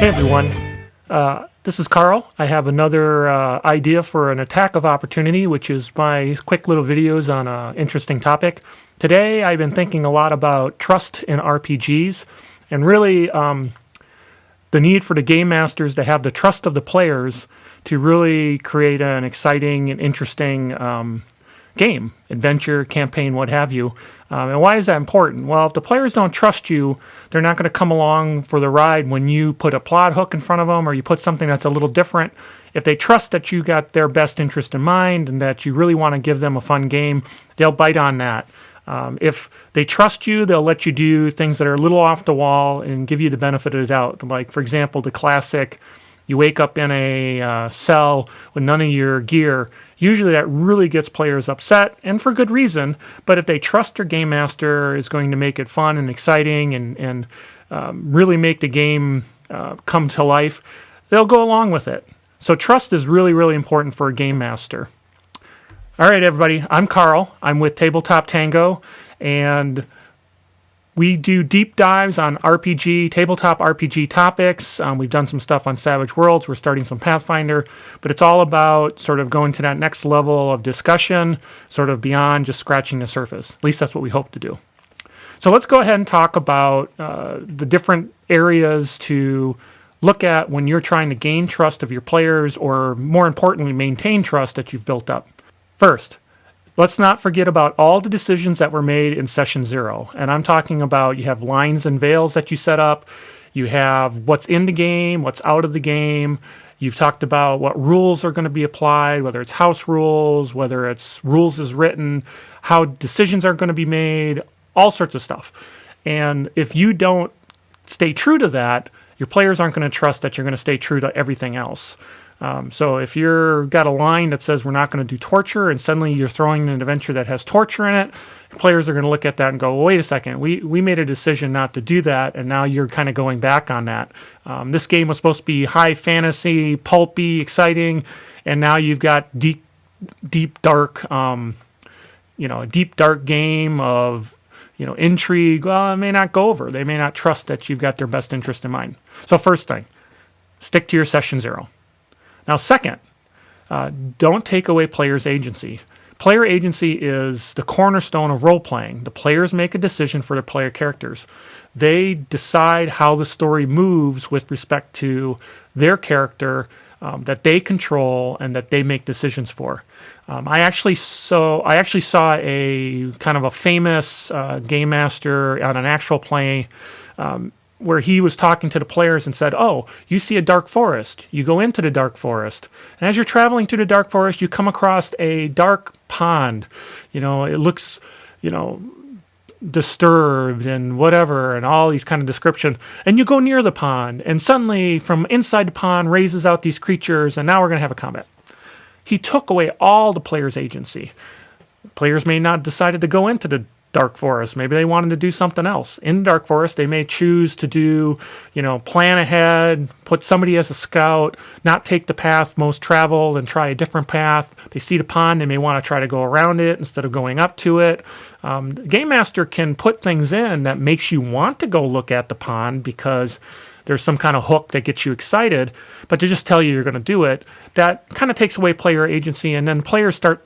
Hey everyone, this is Carl. I have another idea for an attack of opportunity, which is my quick little videos on an interesting topic. Today I've been thinking a lot about trust in RPGs and really the need for the game masters to have the trust of the players to really create an exciting and interesting game, adventure, campaign, what have you. And why is that important? Well, if the players don't trust you, they're not going to come along for the ride when you put a plot hook in front of them or you put something that's a little different. If they trust that you got their best interest in mind and that you really want to give them a fun game, they'll bite on that. If they trust you, they'll let you do things that are a little off the wall and give you the benefit of the doubt. Like, for example, the classic, you wake up in a cell with none of your gear. Usually that really gets players upset, and for good reason. But if they trust their game master is going to make it fun and exciting and really make the game come to life, they'll go along with it. So trust is really, really important for a game master. All right, everybody, I'm Carl. I'm with Tabletop Tango, and we do deep dives on RPG, tabletop RPG topics. We've done some stuff on Savage Worlds. We're starting some Pathfinder, but it's all about sort of going to that next level of discussion, sort of beyond just scratching the surface. At least that's what we hope to do. So let's go ahead and talk about the different areas to look at when you're trying to gain trust of your players, or more importantly, maintain trust that you've built up. First, let's not forget about all the decisions that were made in session 0. And I'm talking about, you have lines and veils that you set up. You have what's in the game, what's out of the game. You've talked about what rules are going to be applied, whether it's house rules, whether it's rules as written, how decisions are going to be made, all sorts of stuff. And if you don't stay true to that, your players aren't going to trust that you're going to stay true to everything else. So if you've got a line that says we're not going to do torture, and suddenly you're throwing an adventure that has torture in it, players are going to look at that and go, well, wait a second, we made a decision not to do that, and now you're kind of going back on that. This game was supposed to be high fantasy, pulpy, exciting, and now you've got deep, dark, a deep, dark game of intrigue. Well, it may not go over. They may not trust that you've got their best interest in mind. So first thing, stick to your session 0. Now, second, don't take away players' agency. Player agency is the cornerstone of role-playing. The players make a decision for their player characters. They decide how the story moves with respect to their character that they control and that they make decisions for. I actually saw a kind of a famous game master on an actual play where he was talking to the players and said, oh, you see a dark forest. You go into the dark forest. And as you're traveling through the dark forest, you come across a dark pond. It looks, disturbed and whatever, and all these kind of description. And you go near the pond, and suddenly from inside the pond raises out these creatures, and now we're going to have a combat. He took away all the players' agency. Players may not decided to go into the dark forest. Maybe they wanted to do something else. In dark forest, they may choose to do, plan ahead, put somebody as a scout, not take the path most traveled and try a different path. They see the pond, they may want to try to go around it instead of going up to it. Game Master can put things in that makes you want to go look at the pond because there's some kind of hook that gets you excited, but to just tell you you're going to do it, that kind of takes away player agency, and then players start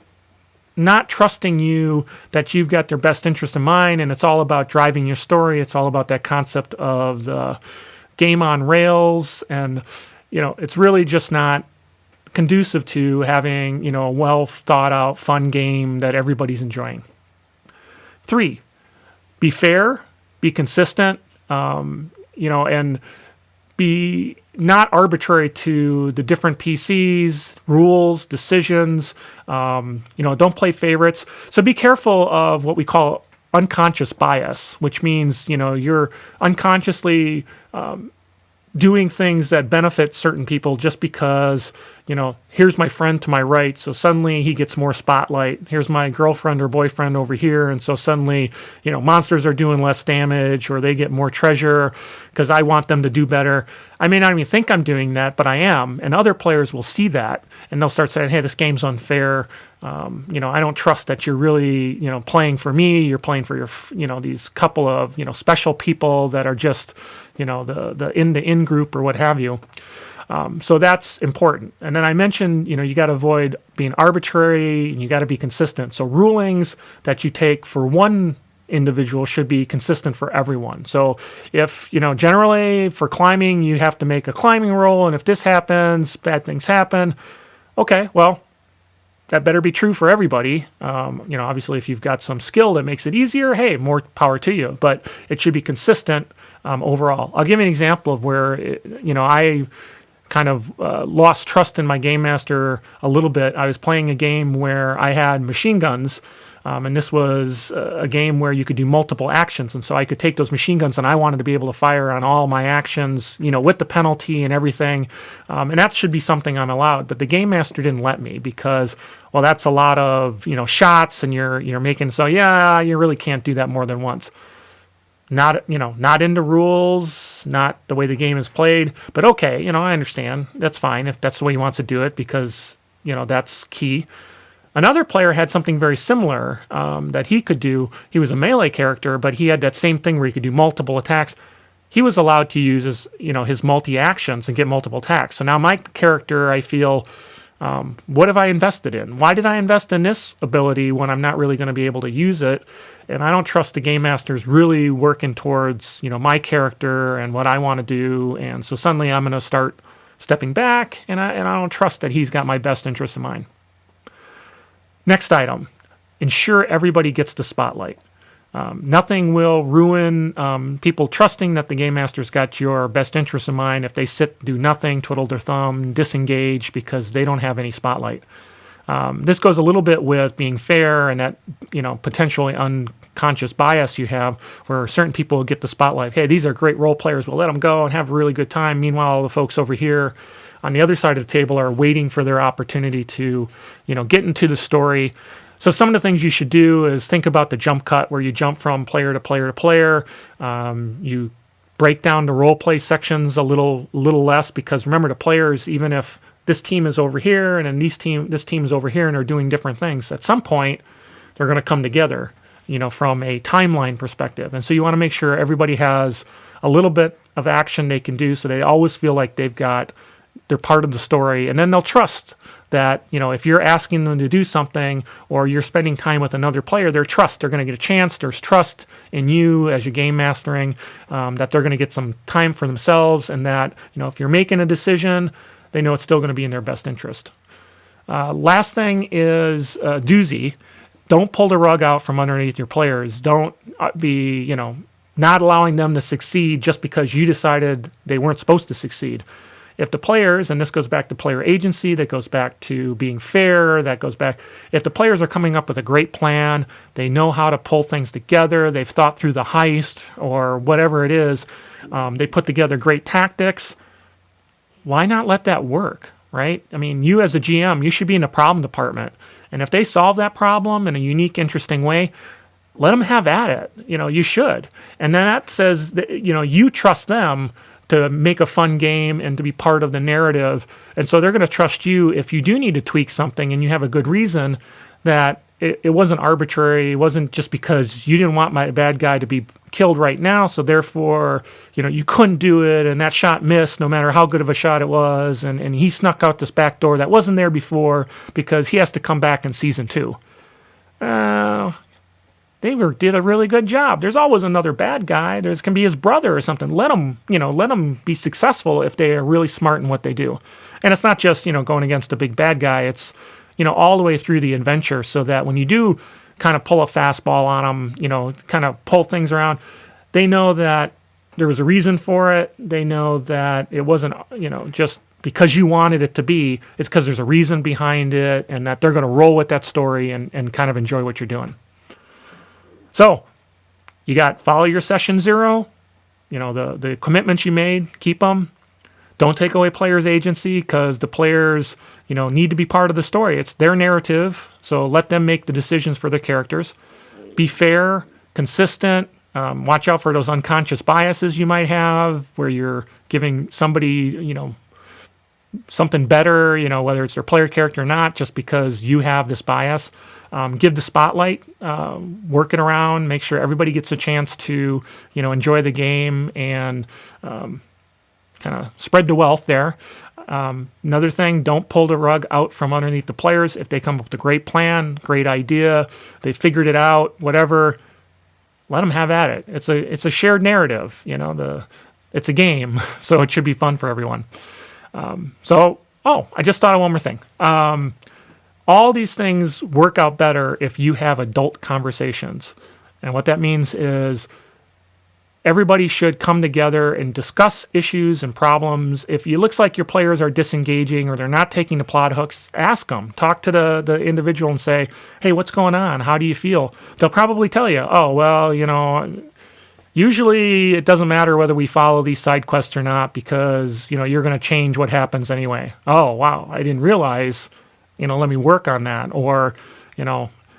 not trusting you that you've got their best interest in mind, and it's all about driving your story. It's all about that concept of the game on rails, and it's really just not conducive to having a well thought out, fun game that everybody's enjoying. 3, be fair, be consistent, and be not arbitrary to the different PCs, rules, decisions. Don't play favorites. So be careful of what we call unconscious bias, which means, you're unconsciously doing things that benefit certain people just because, here's my friend to my right, so suddenly he gets more spotlight. Here's my girlfriend or boyfriend over here, and so suddenly, monsters are doing less damage, or they get more treasure because I want them to do better. I may not even think I'm doing that, but I am, and other players will see that, and they'll start saying, hey, this game's unfair. I don't trust that you're really, playing for me. You're playing for your, these couple of, special people that are just, the in group or what have you. So that's important. And then I mentioned, you got to avoid being arbitrary, and you got to be consistent. So rulings that you take for one individual should be consistent for everyone. So if, generally for climbing, you have to make a climbing roll, and if this happens, bad things happen. Okay, well, that better be true for everybody. Obviously, if you've got some skill that makes it easier, hey, more power to you. But it should be consistent overall. I'll give you an example of where, I kind of lost trust in my game master a little bit. I was playing a game where I had machine guns, and this was a game where you could do multiple actions. And so I could take those machine guns, and I wanted to be able to fire on all my actions, with the penalty and everything. And that should be something I'm allowed. But the game master didn't let me because, well, that's a lot of, shots, and you're making, so yeah, you really can't do that more than once. Not into rules, not the way the game is played, but okay, I understand. That's fine if that's the way he wants to do it because, that's key. Another player had something very similar that he could do. He was a melee character, but he had that same thing where he could do multiple attacks. He was allowed to use his multi-actions and get multiple attacks. So now my character, I feel, what have I invested in? Why did I invest in this ability when I'm not really going to be able to use it? And I don't trust the game masters really working towards, my character and what I want to do. And so suddenly I'm going to start stepping back, and I don't trust that he's got my best interest in mind. Next item, ensure everybody gets the spotlight. Nothing will ruin people trusting that the game master's got your best interest in mind if they sit, do nothing, twiddle their thumb, disengage because they don't have any spotlight. This goes a little bit with being fair and that, potentially unconscious bias you have where certain people get the spotlight. Hey, these are great role players. We'll let them go and have a really good time. Meanwhile, the folks over here on the other side of the table are waiting for their opportunity to, get into the story. So some of the things you should do is think about the jump cut where you jump from player to player to player. You break down the role play sections a little less because remember the players, even if this team is over here and then this team is over here and are doing different things, at some point they're going to come together, from a timeline perspective. And so you want to make sure everybody has a little bit of action they can do so they always feel like they're part of the story, and then they'll trust that, if you're asking them to do something or you're spending time with another player, they're going to get a chance. There's trust in you as your game mastering, that they're going to get some time for themselves, and that, if you're making a decision, they know it's still going to be in their best interest. Last thing is doozy. Don't pull the rug out from underneath your players. Don't be, not allowing them to succeed just because you decided they weren't supposed to succeed. If the players, and this goes back to player agency, that goes back to being fair, that goes back, if the players are coming up with a great plan, they know how to pull things together, they've thought through the heist or whatever it is, they put together great tactics, why not let that work, right? I mean, you as a GM, you should be in the problem department. And if they solve that problem in a unique, interesting way, let them have at it. You should. And then that says that, you trust them to make a fun game and to be part of the narrative. And so they're going to trust you if you do need to tweak something and you have a good reason that it wasn't arbitrary. It wasn't just because you didn't want my bad guy to be killed right now. So therefore, you couldn't do it. And that shot missed no matter how good of a shot it was. And he snuck out this back door that wasn't there before because he has to come back in season 2. They did a really good job. There's always another bad guy. There's can be his brother or something. Let them be successful if they are really smart in what they do. And it's not just, going against a big bad guy. It's, all the way through the adventure so that when you do kind of pull a fastball on them, kind of pull things around, they know that there was a reason for it. They know that it wasn't, just because you wanted it to be. It's because there's a reason behind it and that they're going to roll with that story and kind of enjoy what you're doing. So you got follow your session 0, the commitments you made, keep them. Don't take away players' agency, because the players, need to be part of the story. It's their narrative, so let them make the decisions for their characters. Be fair, consistent. Watch out for those unconscious biases you might have, where you're giving somebody, something better, whether it's their player character or not, just because you have this bias. Give the spotlight, work it around, make sure everybody gets a chance to, enjoy the game, and kind of spread the wealth there. Another thing, don't pull the rug out from underneath the players. If they come up with a great plan, great idea, they figured it out, whatever, let them have at it. It's a shared narrative, it's a game, so it should be fun for everyone. I just thought of one more thing. All these things work out better if you have adult conversations. And what that means is everybody should come together and discuss issues and problems. If it looks like your players are disengaging or they're not taking the plot hooks, ask them. Talk to the individual and say, hey, what's going on? How do you feel? They'll probably tell you, oh, well, usually it doesn't matter whether we follow these side quests or not, because, you're going to change what happens anyway. Oh, wow, I didn't realize, let me work on that. Or,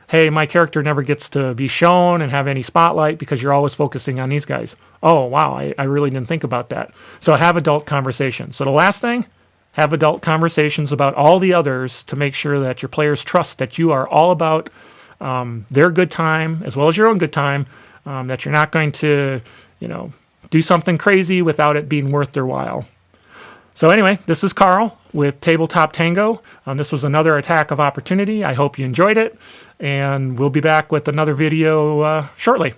hey, my character never gets to be shown and have any spotlight because you're always focusing on these guys. Oh, wow, I really didn't think about that. So have adult conversations. So the last thing, have adult conversations about all the others to make sure that your players trust that you are all about their good time as well as your own good time, that you're not going to, do something crazy without it being worth their while. So anyway, this is Carl with Tabletop Tango. This was another Attack of Opportunity. I hope you enjoyed it, and we'll be back with another video shortly.